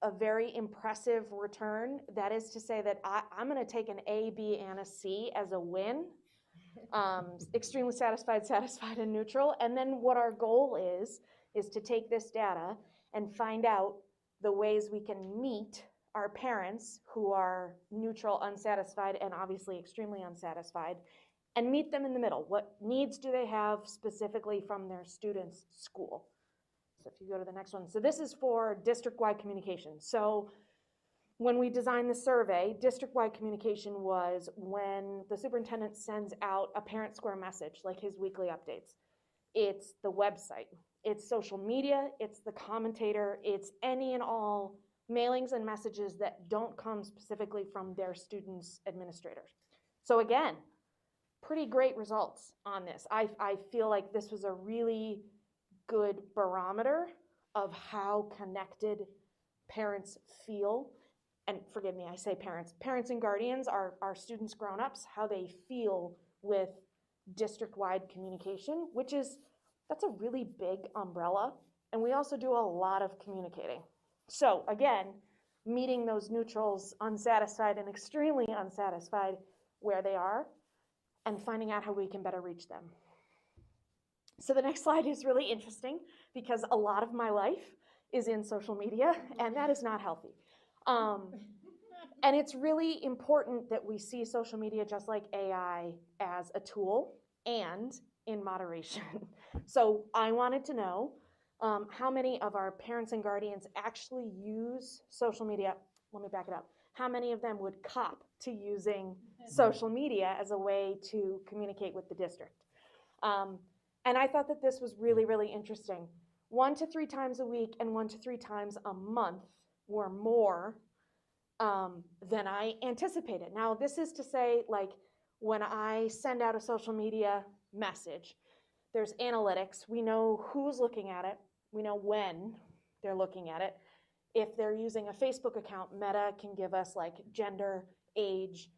a very impressive return. That is to say that I'm going to take an A, B, and a C as a win. Extremely satisfied, satisfied, and neutral. And then what our goal is to take this data and find out the ways we can meet our parents who are neutral, unsatisfied, and obviously extremely unsatisfied, and meet them in the middle. What needs do they have specifically from their students' school? So if you go to the next one. So this is for district-wide communication. So when we designed the survey, district-wide communication was when the superintendent sends out a parent square message, like his weekly updates. It's the website, it's social media, it's the commentator, it's any and all mailings and messages that don't come specifically from their students' administrators. So again, pretty great results on this. I feel like this was a really good barometer of how connected parents feel. And forgive me, I say parents and guardians are students, grown-ups, how they feel with district-wide communication, that's a really big umbrella. And we also do a lot of communicating. So again, meeting those neutrals, unsatisfied and extremely unsatisfied where they are, and finding out how we can better reach them. So the next slide is really interesting because a lot of my life is in social media, and that is not healthy. And it's really important that we see social media just like AI as a tool and in moderation. So I wanted to know how many of our parents and guardians actually use social media. Let me back it up. How many of them would cop to using social media as a way to communicate with the district? And I thought that this was really, really interesting. 1 to 3 times a week and 1 to 3 times a month were more than I anticipated. Now, this is to say, like, when I send out a social media message, there's analytics. We know who's looking at it. We know when they're looking at it. If they're using a Facebook account, Meta can give us like gender, age,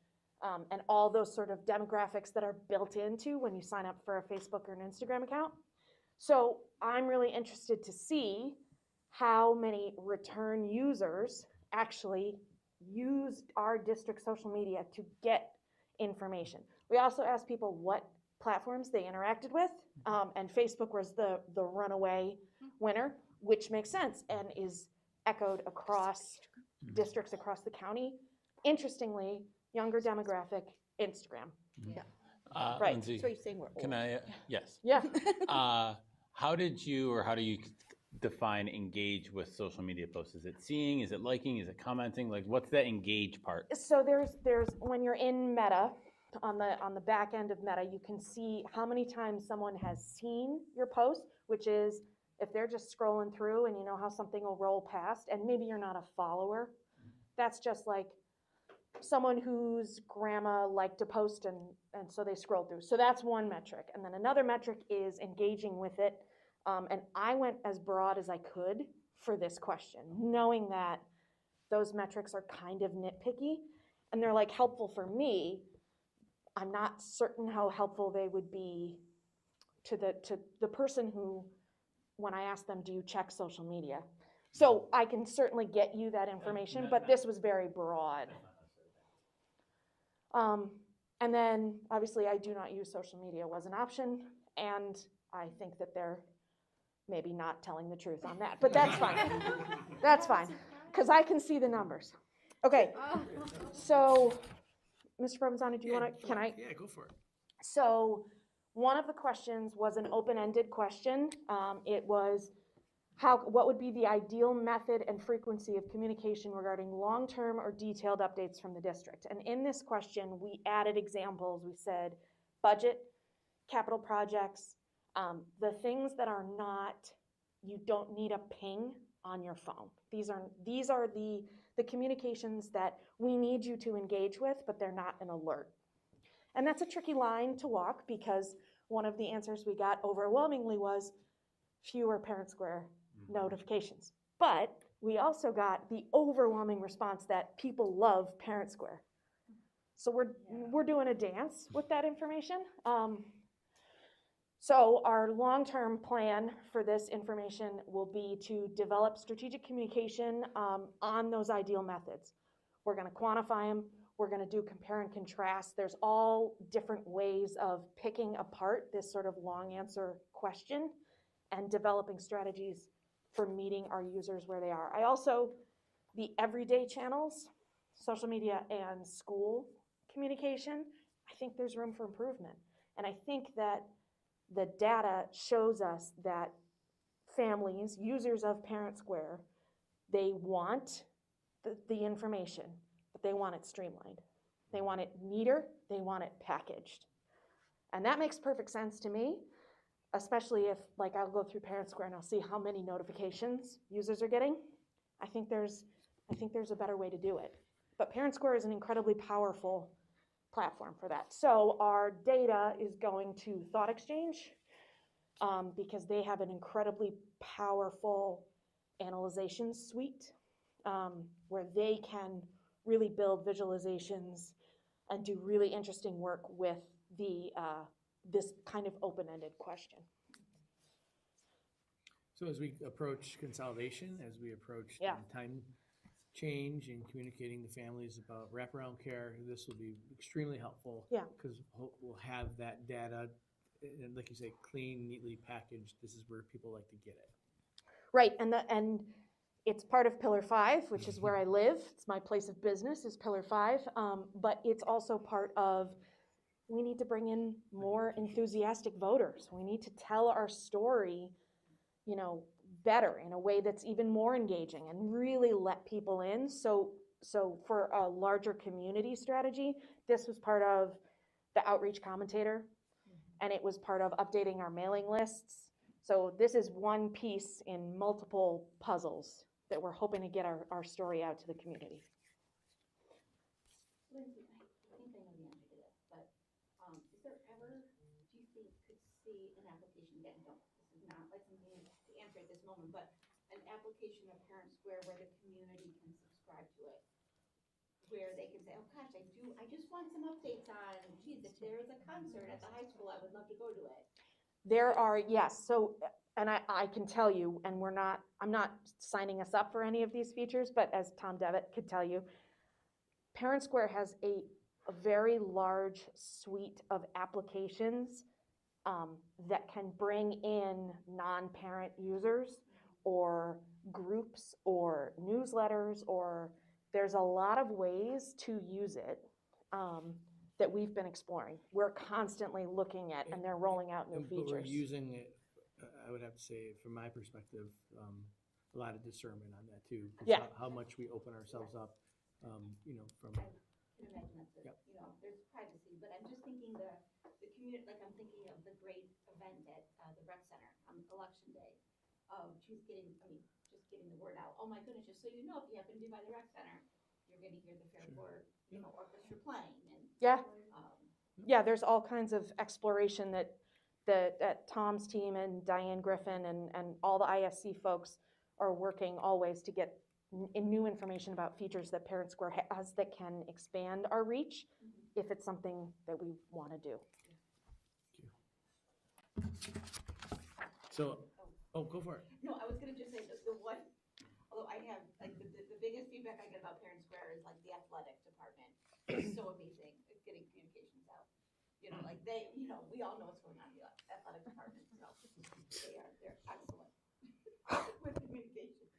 and all those sort of demographics that are built into when you sign up for a Facebook or an Instagram account. So I'm really interested to see how many return users actually used our district social media to get information. We also asked people what platforms they interacted with, and Facebook was the runaway winner, which makes sense and is echoed across districts across the county. Interestingly, younger demographic, Instagram. Yeah. Right. Lindsay, So you're saying we're old. can I? Yes. Yeah. How do you define engage with social media posts? Is it seeing? Is it liking? Is it commenting? Like, what's that engage part? So there's when you're in Meta, on the back end of Meta, you can see how many times someone has seen your post, which is if they're just scrolling through and you know how something will roll past, and maybe you're not a follower. That's just like someone whose grandma liked to post and so they scroll through. So that's one metric. And then another metric is engaging with it. And I went as broad as I could for this question, knowing that those metrics are kind of nitpicky and they're like helpful for me. I'm not certain how helpful they would be to the person who, when I ask them, do you check social media? So I can certainly get you that information, but this was very broad. And then obviously I do not use social media was an option, and I think that they're maybe not telling the truth on that, but that's fine. That's fine, because I can see the numbers. Okay, so Mr. Provenzano, do you want to, can I? Yeah, go for it. So one of the questions was an open-ended question. It was, what would be the ideal method and frequency of communication regarding long-term or detailed updates from the district? And in this question, we added examples. We said budget, capital projects, the things that are not, you don't need a ping on your phone. These are the communications that we need you to engage with, but they're not an alert. And that's a tricky line to walk because one of the answers we got overwhelmingly was fewer Parent Square notifications. But we also got the overwhelming response that people love Parent Square. So we're doing a dance with that information. So our long-term plan for this information will be to develop strategic communication on those ideal methods. We're going to quantify them. We're going to do compare and contrast. There's all different ways of picking apart this sort of long answer question and developing strategies for meeting our users where they are. I also, the everyday channels, social media and school communication, I think there's room for improvement. And I think that the data shows us that families, users of Parent Square, they want the information, but they want it streamlined. They want it neater, they want it packaged. And that makes perfect sense to me, especially if, like, I'll go through Parent Square and I'll see how many notifications users are getting. I think there's a better way to do it. But Parent Square is an incredibly powerful platform for that. So our data is going to Thought Exchange because they have an incredibly powerful analyzation suite where they can really build visualizations and do really interesting work with this kind of open-ended question. So as we approach consolidation, as we approach time change and communicating to families about wraparound care, this will be extremely helpful. Yeah. Because we'll have that data, and like you say, clean, neatly packaged. This is where people like to get it. Right, and it's part of Pillar 5, which is where I live. It's my place of business is Pillar 5, but it's also part of, we need to bring in more enthusiastic voters. We need to tell our story, better in a way that's even more engaging and really let people in. So for a larger community strategy, this was part of the outreach commentator, and it was part of updating our mailing lists. So this is one piece in multiple puzzles that we're hoping to get our story out to the community. Lindsay, I think I know the answer to this, but is there ever, do you think, could see an application, again, this is not like something to answer at this moment, but an application of Parent Square where the community can subscribe to it, where they can say, oh gosh, I just want some updates on, geez, if there is a concert at the high school, I would love to go to it. There are, yes, so, and I can tell you, and I'm not signing us up for any of these features, but as Tom Devitt could tell you, Parent Square has a very large suite of applications that can bring in non-parent users or groups or newsletters, or there's a lot of ways to use it that we've been exploring. We're constantly looking at, and they're rolling out new features. But we're using it, I would have to say, from my perspective, a lot of discernment on that too. Yeah. How much we open ourselves up, from. I can imagine that's there's privacy, but I'm just thinking the community, like I'm thinking of the great event at the rec center on election day of just getting the word out. Oh my goodness, just so you know, if you happen to be by the rec center, you're going to hear the Fairport, orchestra playing. And yeah, there's all kinds of exploration that Tom's team and Diane Griffin and all the ISC folks are working always to get new information about features that Parent Square has that can expand our reach if it's something that we want to do. So, go for it. No, I was going to just say the one, although I have, like, the biggest feedback I get about Parent Square is, like, the athletic department is so amazing at getting communications out. Like we all know what's going on in the athletic department, so they're excellent with communication.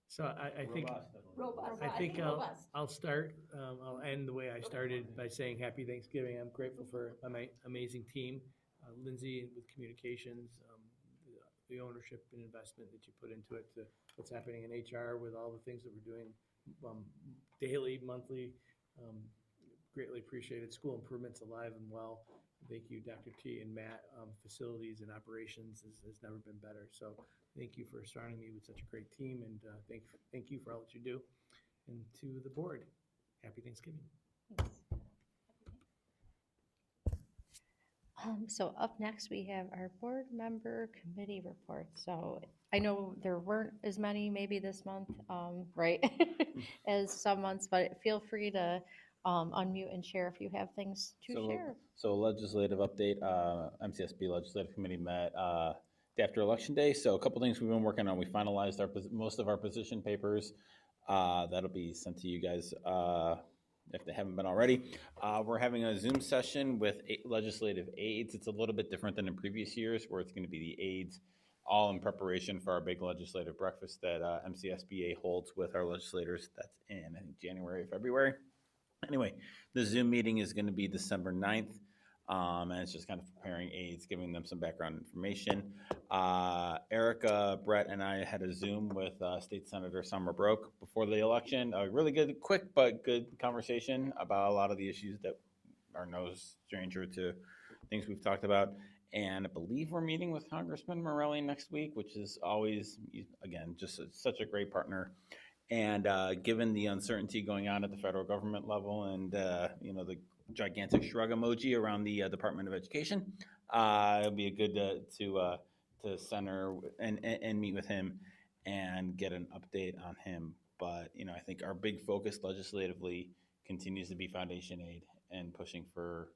So I think Robust. I think robust. I'll start. I'll end the way I started by saying Happy Thanksgiving. I'm grateful for my amazing team, Lindsay with communications, the ownership and investment that you put into it, to what's happening in HR with all the things that we're doing daily, monthly. Greatly appreciated. School improvements alive and well. Thank you, Dr. T and Matt. Facilities and operations has never been better. So thank you for surrounding me with such a great team, and thank you for all that you do. And to the board, happy Thanksgiving. So up next, we have our board member committee reports. So I know there weren't as many maybe this month, right, as some months, but feel free to unmute and share if you have things to share. So legislative update, MCSB Legislative Committee met day after Election Day. So a couple things we've been working on. We finalized most of our position papers. That'll be sent to you guys if they haven't been already. We're having a Zoom session with legislative aides. It's a little bit different than in previous years where it's going to be the aides all in preparation for our big legislative breakfast that MCSBA holds with our legislators. That's in, I think, January, February. Anyway, the Zoom meeting is going to be December 9th, and it's just kind of preparing aides, giving them some background information. Erica, Brett, and I had a Zoom with State Senator Summer Broke before the election. A really good, quick but good conversation about a lot of the issues that are no stranger to things we've talked about. And I believe we're meeting with Congressman Morelli next week, which is always, again, just such a great partner. And given the uncertainty going on at the federal government level and, the gigantic shrug emoji around the Department of Education, it'll be a good to center and meet with him and get an update on him. But, I think our big focus legislatively continues to be foundation aid and pushing for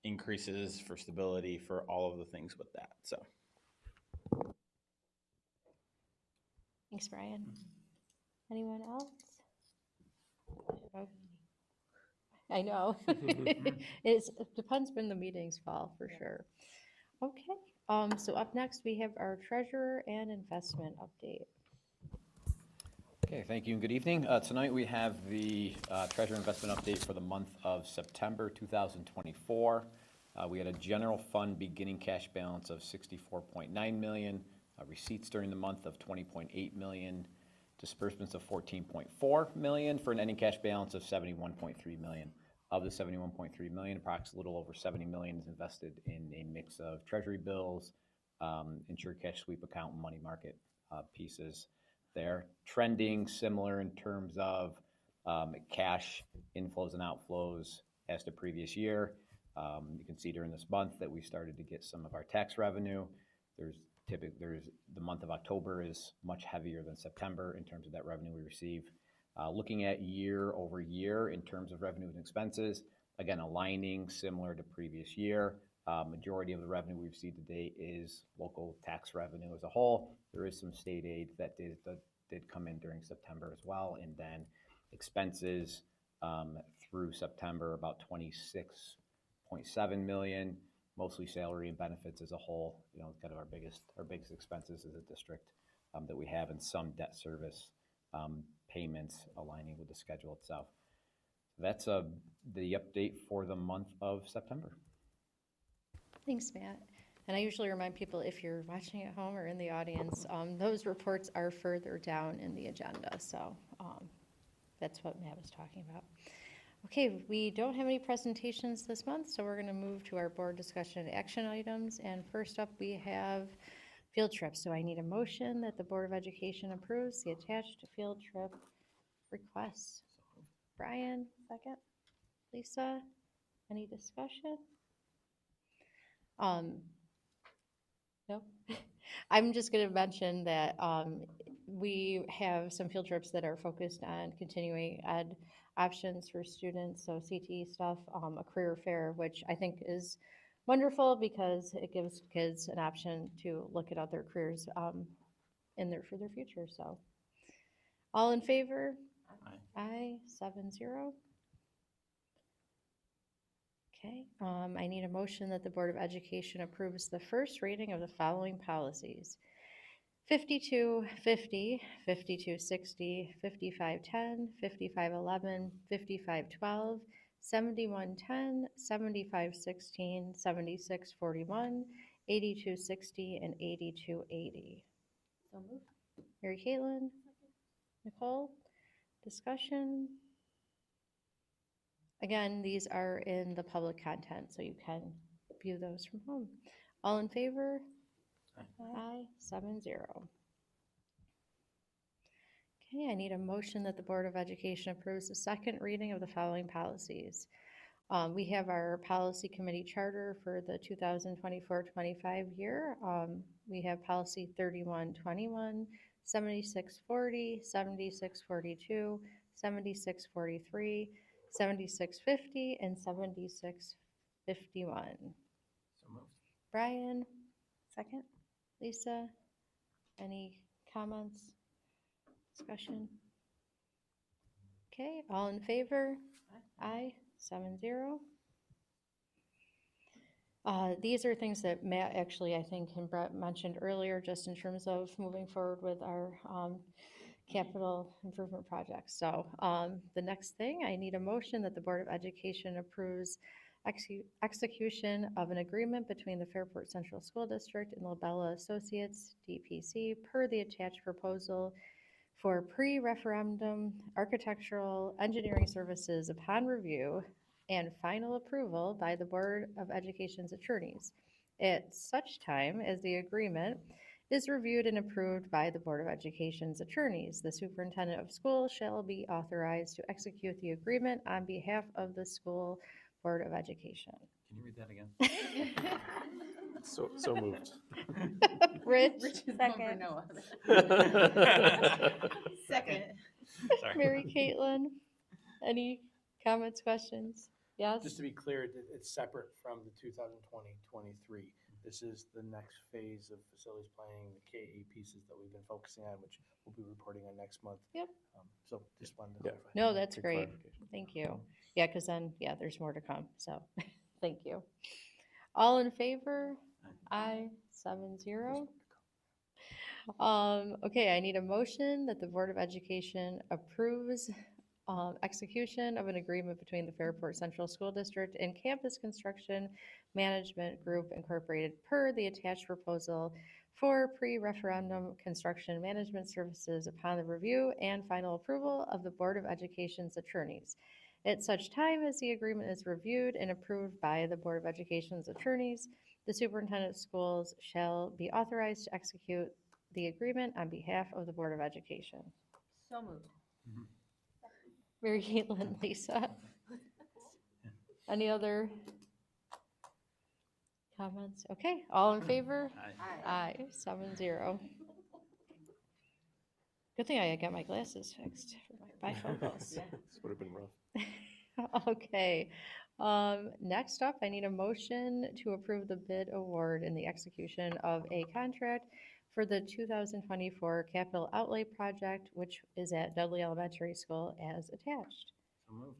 increases, for stability, for all of the things with that. So. Thanks, Brian. Anyone else? I know. It depends when the meetings fall, for sure. Okay, so up next we have our treasurer and investment update. Okay, thank you and good evening. Tonight we have the treasurer investment update for the month of September 2024. We had a general fund beginning cash balance of $64.9 million, receipts during the month of $20.8 million, disbursements of $14.4 million for an ending cash balance of $71.3 million. Of the $71.3 million, approximately a little over $70 million is invested in a mix of treasury bills, insured cash sweep account, and money market pieces there. Trending similar in terms of cash inflows and outflows as the previous year. You can see during this month that we started to get some of our tax revenue. There's the month of October is much heavier than September in terms of that revenue we receive. Looking at year over year in terms of revenue and expenses, again, aligning similar to previous year. Majority of the revenue we've received to date is local tax revenue as a whole. There is some state aid that did come in during September as well. And then expenses through September, about $26.7 million. Mostly salary and benefits as a whole, kind of our biggest expenses as a district that we have, and some debt service payments aligning with the schedule itself. That's the update for the month of September. Thanks, Matt. And I usually remind people, if you're watching at home or in the audience, those reports are further down in the agenda. So that's what Matt was talking about. Okay, we don't have any presentations this month, so we're going to move to our board discussion and action items. And first up, we have field trips. So I need a motion that the Board of Education approves the attached field trip requests. Brian, second. Lisa, any discussion? No. I'm just going to mention that we have some field trips that are focused on continuing ed options for students, so CTE stuff, a career fair, which I think is wonderful because it gives kids an option to look at other careers for their future. So, all in favor? Aye. 7-0. Okay. I need a motion that the Board of Education approves the first reading of the following policies: 5250, 5260, 5510, 5511, 5512, 7110, 7516, 7641, 8260, and 8280. So moved. Mary Caitlin? Nicole? Discussion? Again, these are in the public content, so you can view those from home. All in favor? Aye. 7-0. Okay, I need a motion that the Board of Education approves the second reading of the following policies. We have our policy committee charter for the 2024-25 year. We have policy 3121, 7640, 7642, 7643, 7650 and 7651. So moved. Brian, Second? Lisa, any comments, discussion? Okay, all in favor? Aye, 7-0. These are things that Matt actually, I think, and Brett mentioned earlier, just in terms of moving forward with our capital improvement projects. So the next thing, I need a motion that the Board of Education approves execution of an agreement between the Fairport Central School District and Lobella Associates, DPC, per the attached proposal for pre-referendum architectural engineering services upon review and final approval by the Board of Education's attorneys at such time as the agreement is reviewed and approved by the Board of Education's attorneys. The superintendent of schools shall be authorized to execute the agreement on behalf of the school Board of Education. Can you read that again? So moved. Rich, Second. Second. Mary Caitlin, any comments, questions? Yes? Just to be clear, it's separate from the 2020-23. This is the next phase of facilities planning, the KE pieces that we've been focusing on, which we'll be reporting on next month. Yep. So just wanted to Yeah. clarify. No, that's Good great. clarification. Thank you. Yeah, because then, yeah, there's more to come, so, thank you. All in favor? Aye, 7-0. Okay, I need a motion that the Board of Education approves execution of an agreement between the Fairport Central School District and Campus Construction Management Group Incorporated per the attached proposal for pre-referendum construction management services upon the review and final approval of the Board of Education's attorneys. At such time as the agreement is reviewed and approved by the Board of Education's attorneys, the superintendent of schools shall be authorized to execute the agreement on behalf of the Board of Education. So moved. Mary Caitlin, Lisa. Any other comments? Okay, all in favor? Aye, 7-0. Good thing I got my glasses fixed for my bifocals. This would have been rough. Okay, next up, I need a motion to approve the bid award and the execution of a contract for the 2024 capital outlay project, which is at Dudley Elementary School as attached. So moved.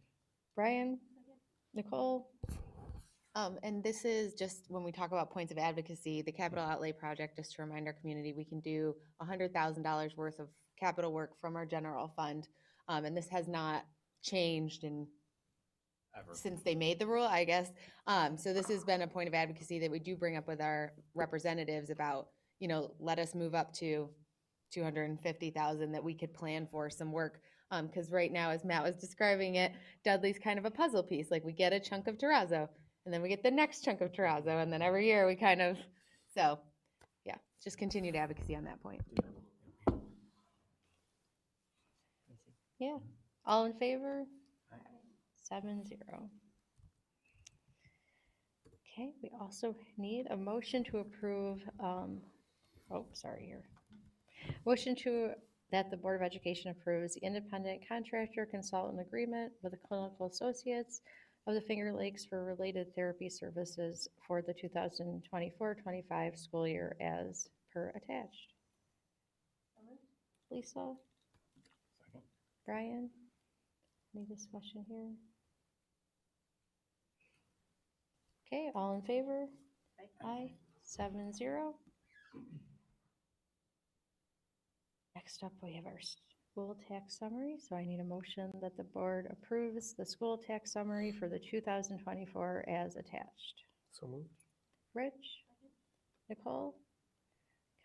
Brian, Nicole, And this is just when we talk about points of advocacy, the capital outlay project, just to remind our community, we can do $100,000 worth of capital work from our general fund. And this has not changed since they made the rule, I guess. So this has been a point of advocacy that we do bring up with our representatives about, let us move up to 250,000 that we could plan for some work. Because right now, as Matt was describing it, Dudley's kind of a puzzle piece. Like we get a chunk of terrazzo, and then we get the next chunk of terrazzo, and then every year we so yeah, just continued advocacy on that point. yeah, all in favor? 7-0. Okay, we also need a motion to approve, Motion that the Board of Education approves the independent contractor consultant agreement with the Clinical Associates of the Finger Lakes for related therapy services for the 2024-25 school year as per attached. Lisa? Second. Brian? Any discussion here? Okay, all in favor? Aye, 7-0. Next up, we have our school tax summary. So I need a motion that the board approves the school tax summary for the 2024 as attached. So moved. Rich? Nicole?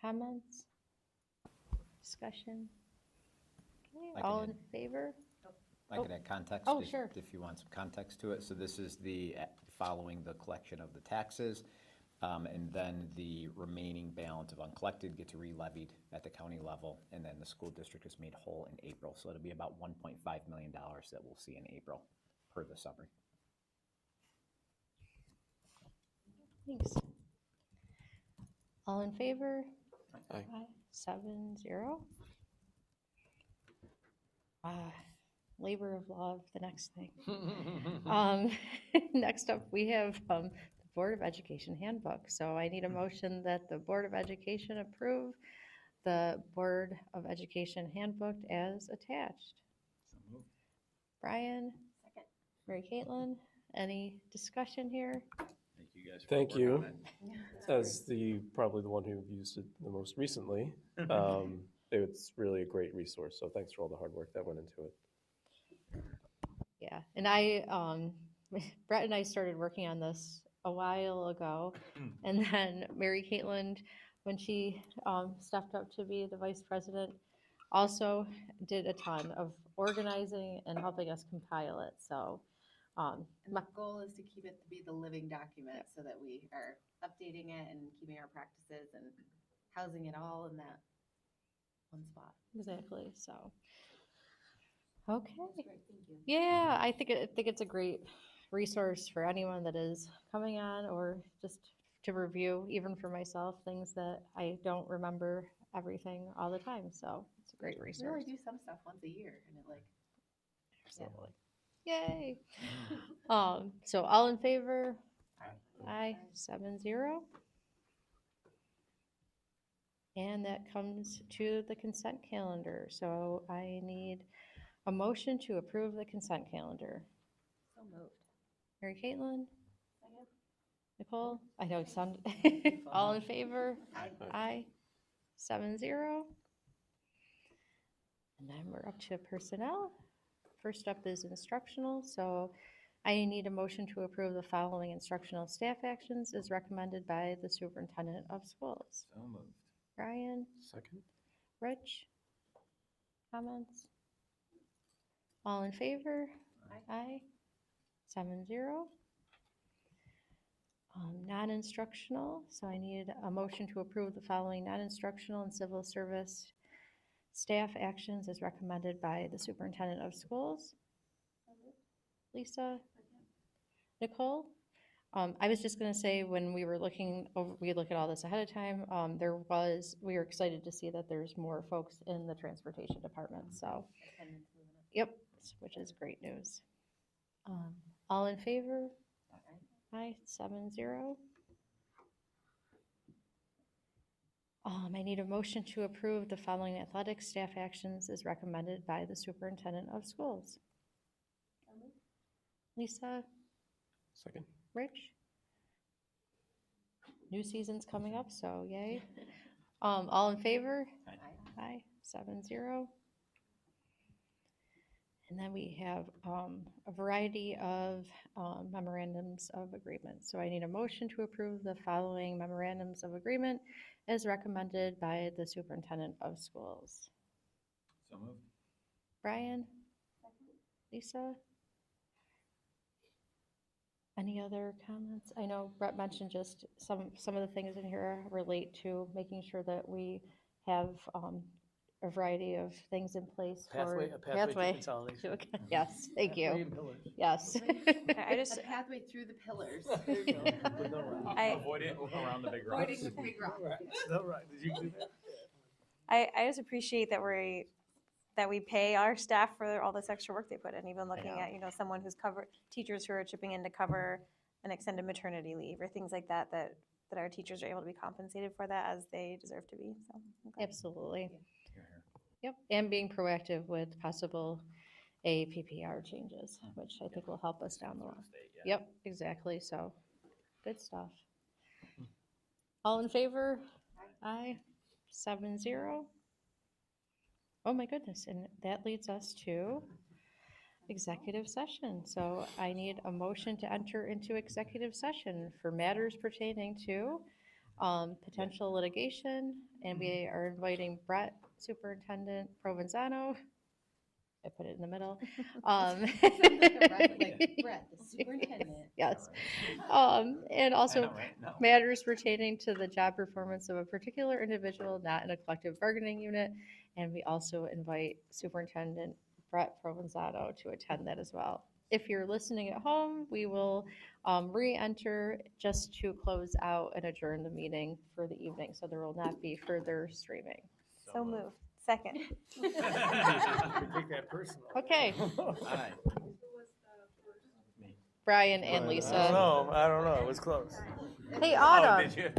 Comments? Discussion? Okay, I can all add- in favor? I can add context. Oh, if- sure. If you want some context to it. So this is following the collection of the taxes. And then the remaining balance of uncollected gets re-levied at the county level, and then the school district is made whole in April. So it'll be about $1.5 million that we'll see in April per the summary. Thanks. All in favor? Aye. 7-0. labor of love, the next thing. Next up, we have the Board of Education handbook. So I need a motion that the Board of Education approve the Board of Education handbook as attached. So moved. Brian? Second. Mary Caitlin? Any discussion here? Thank you guys for Thank working on you. it. As probably the one who used it the most recently, it's really a great resource. So thanks for all the hard work that went into it. Yeah, and Brett and I started working on this a while ago, and then Mary Caitlin, when she stepped up to be the vice president, also did a ton of organizing and helping us compile it, so. And the goal is to keep it to be the living document so that we are updating it and keeping our practices and housing it all in that one spot. Exactly, so. Okay. That's great, thank you. Yeah, I think it's a great resource for anyone that is coming on, or just to review, even for myself, things that I don't remember everything all the time. So it's a great We resource. only do some stuff once a year and it Absolutely. Yay. So all in favor? Aye, 7-0. And that comes to the consent calendar. So I need a motion to approve the consent calendar. So moved. Mary Caitlin? Nicole? I know it sounded, all in favor? Aye. 7-0. And then we're up to personnel. First up is instructional, so I need a motion to approve the following instructional staff actions as recommended by the superintendent of schools. So moved. Brian? Second. Rich? Comments? All in favor? Aye. 7-0. Non-instructional, so I need a motion to approve the following non-instructional and civil service staff actions as recommended by the superintendent of schools. Lisa? Nicole? I was just gonna say, when we were looking over, we look at all this ahead of time, we were excited to see that there's more folks in the transportation department, so. Yep, which is great news. All in favor? Aye, 7-0. I need a motion to approve the following athletic staff actions as recommended by the superintendent of schools. Lisa? Second. Rich? New season's coming up, so yay. All in favor? Aye, 7-0. And then we have a variety of memorandums of agreement. So I need a motion to approve the following memorandums of agreement as recommended by the superintendent of schools. So moved. Brian? Lisa? Any other comments? I know Brett mentioned just some of the things in here relate to making sure that we have a variety of things in place for A pathway to consolidation. Yes, thank you. Pathway and pillars. Yes. I just, A pathway through the pillars. There you go. With no rock. Avoid it around the big rock. Avoiding the big rock. No rock. Did you do that? I just appreciate that we pay our staff for all this extra work they put in, even looking at, someone who's teachers who are chipping in to cover an extended maternity leave or things like that, that our teachers are able to be compensated for that as they deserve to be, so. Okay. Absolutely. Yep, and being proactive with possible APPR changes, which I think will help us down the line. Yep, exactly, so, good stuff. All in favor? Aye. 7-0. Oh my goodness, and that leads us to executive session. So I need a motion to enter into executive session for matters pertaining to potential litigation, and we are inviting Brett, Superintendent Provenzano. I put it in the middle. Brett, the superintendent. Yes. And also matters pertaining to the job performance of a particular individual not in a collective bargaining unit. And we also invite Superintendent Brett Provenzano to attend that as well. If you're listening at home, we will re-enter just to close out and adjourn the meeting for the evening. So there will not be further streaming. So moved. Second. You take that personal. Okay, Aye. Brian and I don't Lisa. know, it was close. Hey, Oh, Autumn. did you?